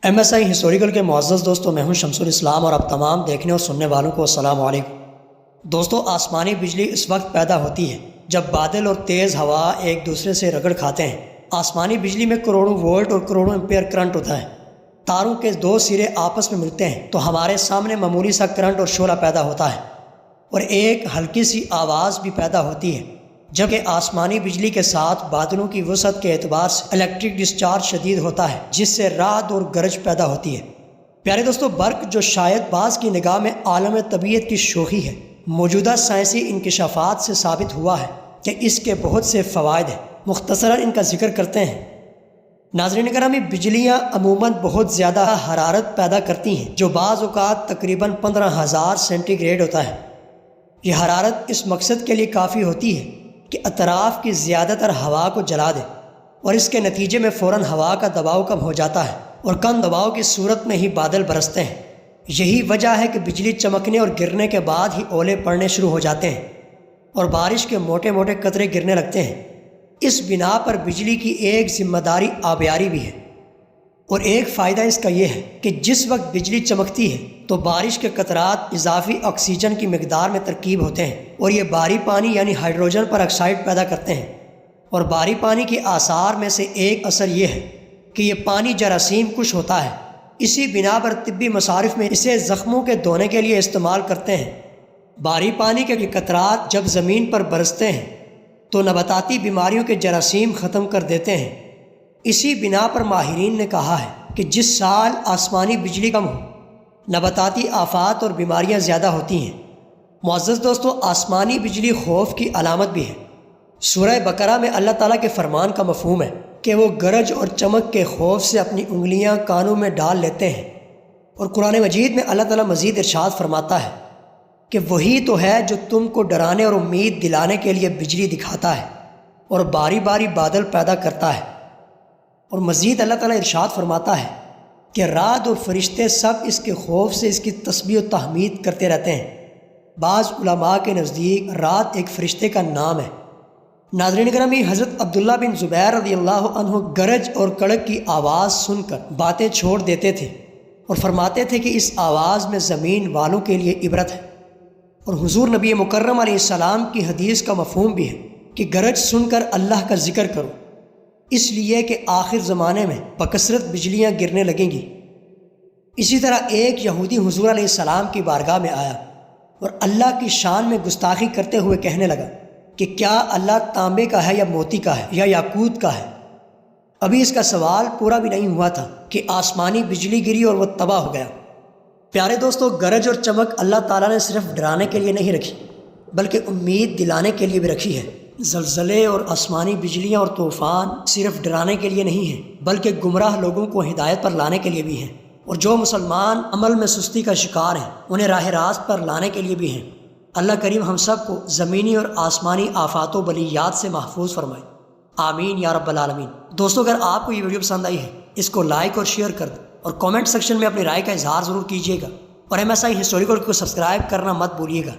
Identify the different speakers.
Speaker 1: MSI historical کے معزز دوستوں، میں ہوں شمس الاسلام اور اب تمام دیکھنے اور سننے والوں کو السلام علیکم۔ دوستوں، آسمانی بجلی اس وقت پیدا ہوتی ہے جب بادل اور تیز ہوا ایک دوسرے سے رگڑ کھاتے ہیں۔ آسمانی بجلی میں کروڑوں وولٹ اور کروڑوں ایمپیئر کرنٹ ہوتا ہے۔ تاروں کے دو سرے آپس میں ملتے ہیں تو ہمارے سامنے معمولی سا کرنٹ اور شعلہ پیدا ہوتا ہے اور ایک ہلکی سی آواز بھی پیدا ہوتی ہے، جبکہ آسمانی بجلی کے ساتھ بادلوں کی وسعت کے اعتبار سے الیکٹرک ڈسچارج شدید ہوتا ہے، جس سے رعد اور گرج پیدا ہوتی ہے۔ پیارے دوستوں، برق جو شاید بعض کی نگاہ میں عالم طبیعت کی شوخی ہے، موجودہ سائنسی انکشافات سے ثابت ہوا ہے کہ اس کے بہت سے فوائد ہیں۔ مختصراً ان کا ذکر کرتے ہیں۔ ناظرین گرامی، بجلیاں عموماً بہت زیادہ حرارت پیدا کرتی ہیں، جو بعض اوقات تقریباً 15,000 سینٹی گریڈ ہوتا ہے۔ یہ حرارت اس مقصد کے لیے کافی ہوتی ہے کہ اطراف کی زیادہ تر ہوا کو جلا دے، اور اس کے نتیجے میں فوراً ہوا کا دباؤ کم ہو جاتا ہے اور کم دباؤ کی صورت میں ہی بادل برستے ہیں۔ یہی وجہ ہے کہ بجلی چمکنے اور گرنے کے بعد ہی اولے پڑنے شروع ہو جاتے ہیں اور بارش کے موٹے موٹے قطرے گرنے لگتے ہیں۔ اس بنا پر بجلی کی ایک ذمہ داری آبیاری بھی ہے، اور ایک فائدہ اس کا یہ ہے کہ جس وقت بجلی چمکتی ہے تو بارش کے قطرات اضافی آکسیجن کی مقدار میں ترکیب ہوتے ہیں اور یہ باری پانی یعنی ہائیڈروجن پر آکسائڈ پیدا کرتے ہیں۔ اور باری پانی کے آثار میں سے ایک اثر یہ ہے کہ یہ پانی جراثیم کش ہوتا ہے۔ اسی بنا پر طبی مصارف میں اسے زخموں کے دھونے کے لیے استعمال کرتے ہیں۔ باری پانی کے یہ قطرات جب زمین پر برستے ہیں تو نباتاتی بیماریوں کے جراثیم ختم کر دیتے ہیں۔ اسی بنا پر ماہرین نے کہا ہے کہ جس سال آسمانی بجلی کم ہو، نباتاتی آفات اور بیماریاں زیادہ ہوتی ہیں۔ معزز دوستو، آسمانی بجلی خوف کی علامت بھی ہے۔ سورہ بقرہ میں اللہ تعالیٰ کے فرمان کا مفہوم ہے کہ وہ گرج اور چمک کے خوف سے اپنی انگلیاں کانوں میں ڈال لیتے ہیں، اور قرآن مجید میں اللہ تعالیٰ مزید ارشاد فرماتا ہے کہ وہی تو ہے جو تم کو ڈرانے اور امید دلانے کے لیے بجلی دکھاتا ہے اور باری باری بادل پیدا کرتا ہے۔ اور مزید اللہ تعالیٰ ارشاد فرماتا ہے کہ رعد اور فرشتے سب اس کے خوف سے اس کی تسبیح و تحمید کرتے رہتے ہیں۔ بعض علماء کے نزدیک رعد ایک فرشتے کا نام ہے۔ ناظرین گرامی، حضرت عبداللہ بن زبیر رضی اللہ عنہ گرج اور کڑک کی آواز سن کر باتیں چھوڑ دیتے تھے اور فرماتے تھے کہ اس آواز میں زمین والوں کے لیے عبرت ہے۔ اور حضور نبی مکرم علیہ السلام کی حدیث کا مفہوم بھی ہے کہ گرج سن کر اللہ کا ذکر کرو، اس لیے کہ آخر زمانے میں بکثرت بجلیاں گرنے لگیں گی۔ اسی طرح ایک یہودی حضور علیہ السلام کی بارگاہ میں آیا اور اللہ کی شان میں گستاخی کرتے ہوئے کہنے لگا کہ کیا اللہ تانبے کا ہے یا موتی کا ہے یا یاقوت کا ہے؟ ابھی اس کا سوال پورا بھی نہیں ہوا تھا کہ آسمانی بجلی گری اور وہ تباہ ہو گیا۔ پیارے دوستو، گرج اور چمک اللہ تعالیٰ نے صرف ڈرانے کے لیے نہیں رکھی بلکہ امید دلانے کے لیے بھی رکھی ہے۔ زلزلے اور آسمانی بجلیاں اور طوفان صرف ڈرانے کے لیے نہیں ہیں بلکہ گمراہ لوگوں کو ہدایت پر لانے کے لیے بھی ہیں، اور جو مسلمان عمل میں سستی کا شکار ہیں انہیں راہ راست پر لانے کے لیے بھی ہیں۔ اللہ کریم ہم سب کو زمینی اور آسمانی آفات و بلیات سے محفوظ فرمائے، آمین یا رب العالمین۔ دوستو، اگر آپ کو یہ ویڈیو پسند آئی ہے اس کو لائک اور شیئر کر دیں، اور کامنٹ سیکشن میں اپنی رائے کا اظہار ضرور کیجیے گا، اور MSI ہسٹوریکل کو سبسکرائب کرنا مت بھولیے گا۔